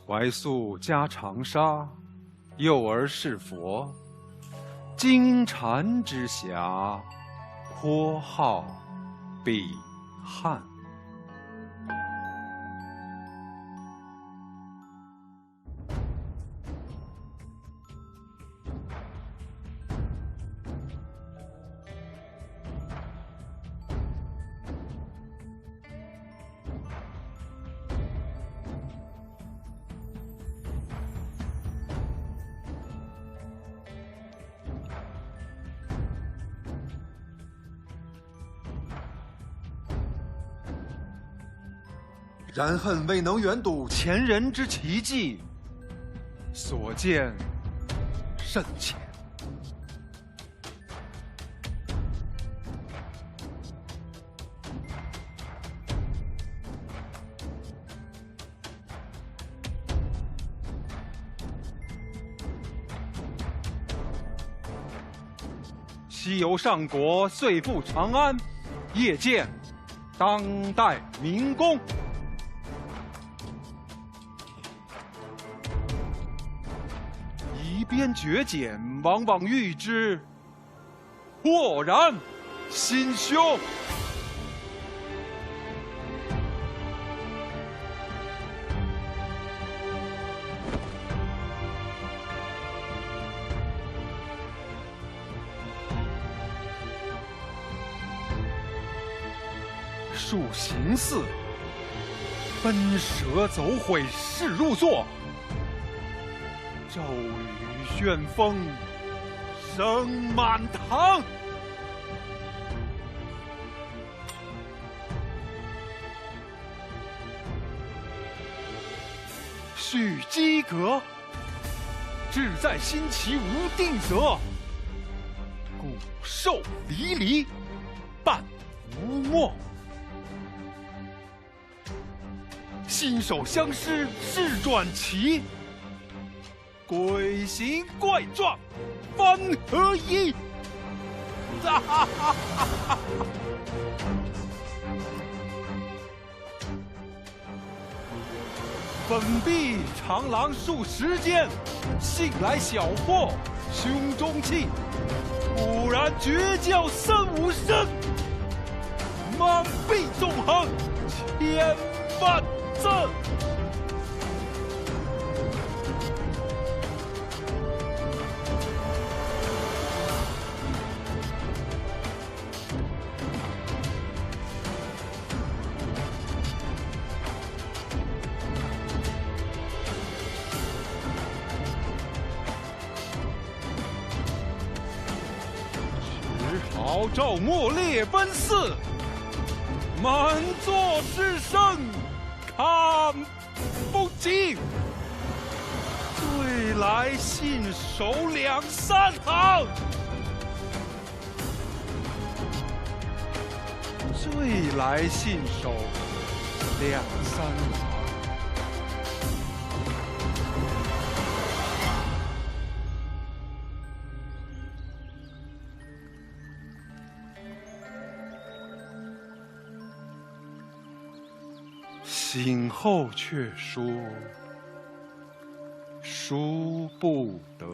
怀素家长沙，幼儿是佛。金蝉之霞，颇好彼岸。然恨未能圆睹前人之奇迹，所见甚浅。西游上国，遂赴长安，夜见当代名工。一边绝简，往往遇之，豁然心胸。树形似，奔蛇走毁势入座。骤雨旋风，声满堂。许机阁，志在新奇无定则。骨瘦离离，半无没。心手相识，事转奇。鬼形怪状，方合一。哈哈哈哈！粉壁长廊数十间，信来小破胸中气。忽然绝叫三五声，满壁纵横千万字。朝照末列奔四，满座师生看不尽。最来信手两三行，最来信手两三行。醒后却说，书不得。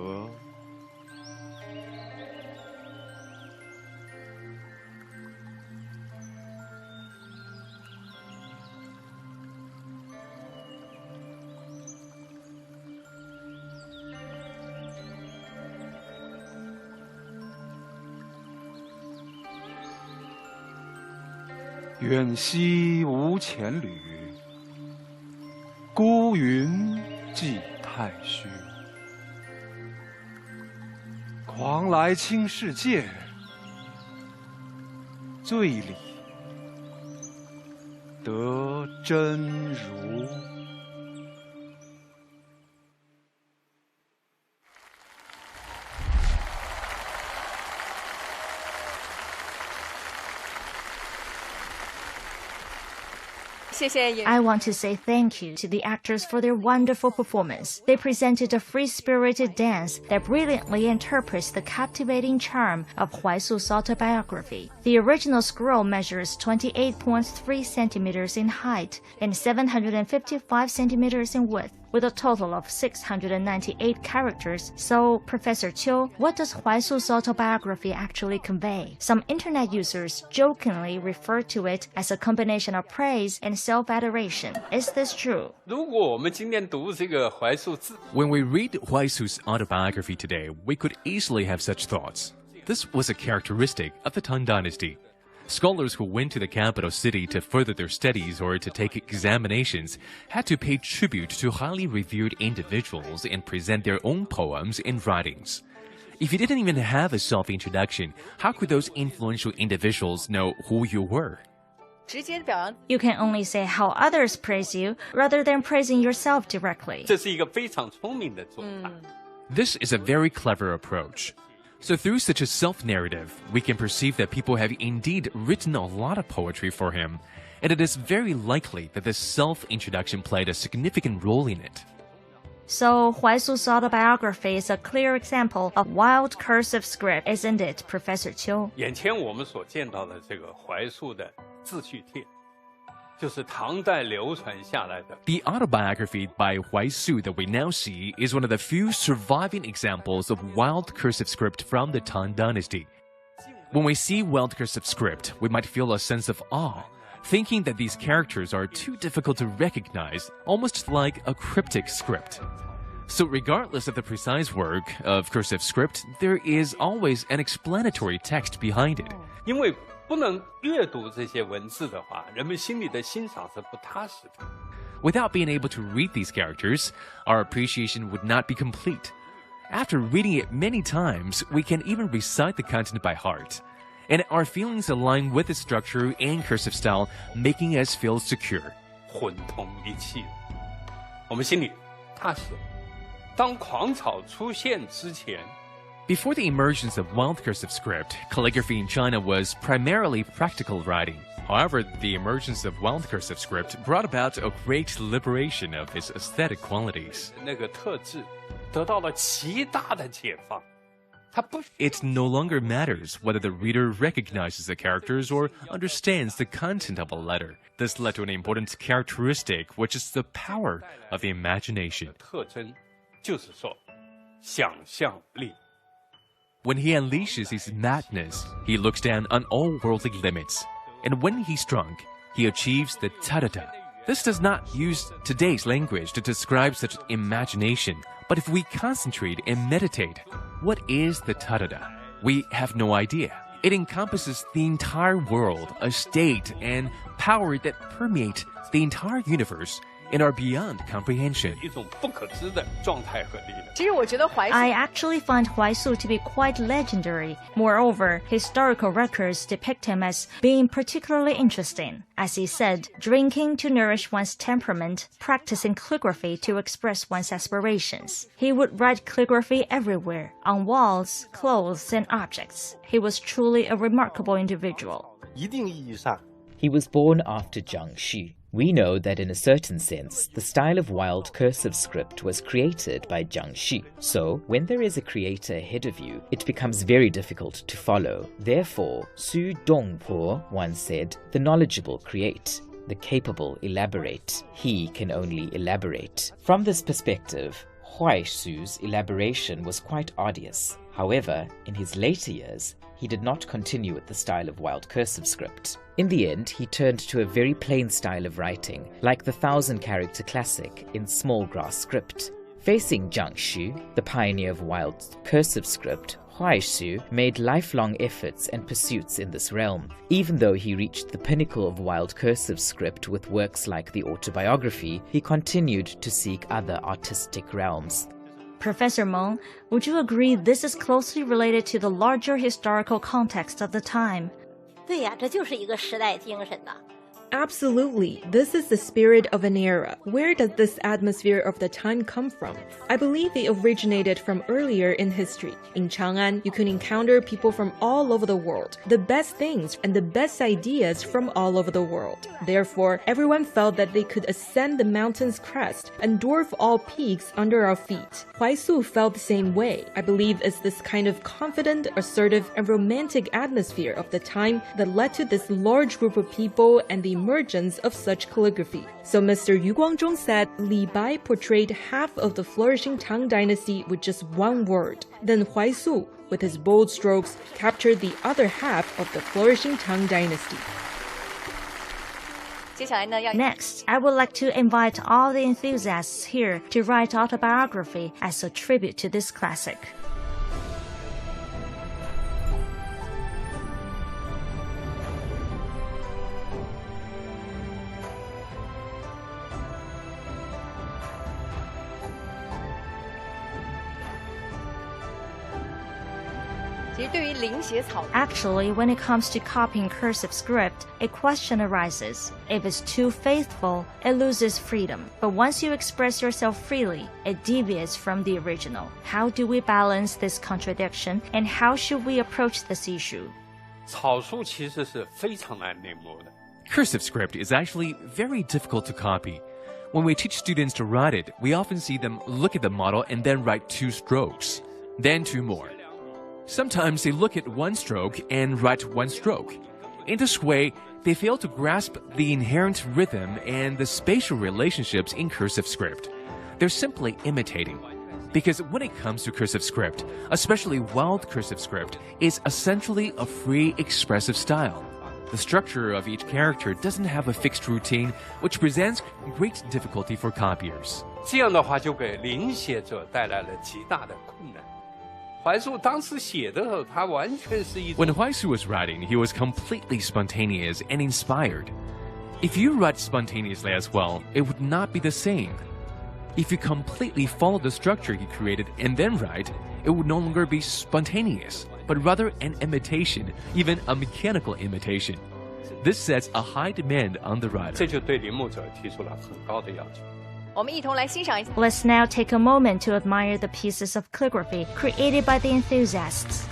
远兮无前侣，孤云寄太虚。狂来轻世界，醉里得真如。I want to say thank you to the actors for their wonderful performance. They presented a free-spirited dance that brilliantly interprets the captivating charm of Huai Su's autobiography. The original scroll measures 28.3 centimeters in height and 755 centimeters in width. with a total of 698 characters. So, Professor Qiu, what does Huai Su's autobiography actually convey? Some internet users jokingly refer to it as a combination of praise and self-adoration. Is this true? When we read Huai Su's autobiography today, we could easily have such thoughts. This was a characteristic of the Tang Dynasty. Scholars who went to the capital city to further their studies or to take examinations had to pay tribute to highly revered individuals and present their own poems and writings. If you didn't even have a self-introduction, how could those influential individuals know who you were? You can only say how others praise you rather than praising yourself directly. This is a very clever approach. So through such a self-narrative, we can perceive that people have indeed written a lot of poetry for him, and it is very likely that this self-introduction played a significant role in it. So, Huai Su's autobiography is a clear example of wild cursive script, isn't it, Professor Qiu? 眼前我们所见到的这个怀素的自序帖，就是唐代流传下来的。 The autobiography by Huai Su that we now see is one of the few surviving examples of wild cursive script from the Tang Dynasty. When we see wild cursive script, we might feel a sense of awe, thinking that these characters are too difficult to recognize, almost like a cryptic script. So regardless of the precise work of cursive script, there is always an explanatory text behind it. 因为不能阅读这些文字的话，人们心里的欣赏是不踏实的。 Without being able to read these characters, our appreciation would not be complete. After reading it many times, we can even recite the content by heart. And our feelings align with the structure and cursive style, making us feel secure. 混同一气，我们心里踏实。当狂草出现之前， Before the emergence of wild cursive script, calligraphy in China was primarily practical writing. However, the emergence of wild cursive script brought about a great liberation of its aesthetic qualities. 那个特质得到了极大的解放。 It no longer matters whether the reader recognizes the characters or understands the content of a letter. This led to an important characteristic, which is the power of the imagination. 特征就是说，想象力。 When he unleashes his madness, he looks down on all worldly limits. And when he's drunk, he achieves the tattva. This does not use today's language to describe such imagination, but if we concentrate and meditate, what is the tattva? We have no idea. It encompasses the entire world, a state and power that permeate the entire universe and are beyond comprehension. 一种不可知的状态和力量。 I actually find Huai Su to be quite legendary. Moreover, historical records depict him as being particularly interesting. As he said, drinking to nourish one's temperament, practicing calligraphy to express one's aspirations. He would write calligraphy everywhere, on walls, clothes, and objects. He was truly a remarkable individual. 一定意义上， He was born after Zhang Xu. We know that in a certain sense, the style of wild cursive script was created by Zhang Xu. So, when there is a creator ahead of you, it becomes very difficult to follow. Therefore, Su Dongpo once said, "The knowledgeable create, the capable elaborate. He can only elaborate." From this perspective, Huai Su's elaboration was quite arduous. However, in his later years, he did not continue with the style of wild cursive script. In the end, he turned to a very plain style of writing, like the 1,000-character classic in small grass script. Facing Zhang Xu, the pioneer of wild cursive script, Huai Su made lifelong efforts and pursuits in this realm. Even though he reached the pinnacle of wild cursive script with works like the Autobiography, he continued to seek other artistic realms. Professor Meng, would you agree this is closely related to the larger historical context of the time? 对呀，这就是一个时代精神呐。 Absolutely. This is the spirit of an era. Where does this atmosphere of the time come from? I believe it originated from earlier in history. In Chang'an, you could encounter people from all over the world, the best things and the best ideas from all over the world. Therefore, everyone felt that they could ascend the mountain's crest and dwarf all peaks under our feet. Huai Su felt the same way. I believe it's this kind of confident, assertive, and romantic atmosphere of the time that led to this large group of people and the emergence of such calligraphy. So Mr. Yu Guangzhong said Li Bai portrayed half of the flourishing Tang Dynasty with just one word. Then Huai Su, with his bold strokes, captured the other half of the flourishing Tang Dynasty. Next, I would like to invite all the enthusiasts here to write Autobiography as a tribute to this classic. Actually, when it comes to copying cursive script, a question arises. If it's too faithful, it loses freedom. But once you express yourself freely, it deviates from the original. How do we balance this contradiction, and how should we approach this issue? 草书其实是非常难临摹的。 Cursive script is actually very difficult to copy. When we teach students to write it, we often see them look at the model and then write 2 strokes, then 2 more. Sometimes they look at 1 stroke and write 1 stroke. In this way, they fail to grasp the inherent rhythm and the spatial relationships in cursive script. They're simply imitating. Because when it comes to cursive script, especially wild cursive script, is essentially a free expressive style. The structure of each character doesn't have a fixed routine, which presents great difficulty for copiers. 这样的话就给临写者带来了极大的困难。 怀素当时写的时候，他完全是一种。 When Huai Su was writing, he was completely spontaneous and inspired. If you write spontaneously as well, it would not be the same. If you completely follow the structure he created and then write, it would no longer be spontaneous, but rather an imitation, even a mechanical imitation. This sets a high demand on the writer. 这就对临摹者提出了很高的要求。 Let's now take a moment to admire the pieces of calligraphy created by the enthusiasts.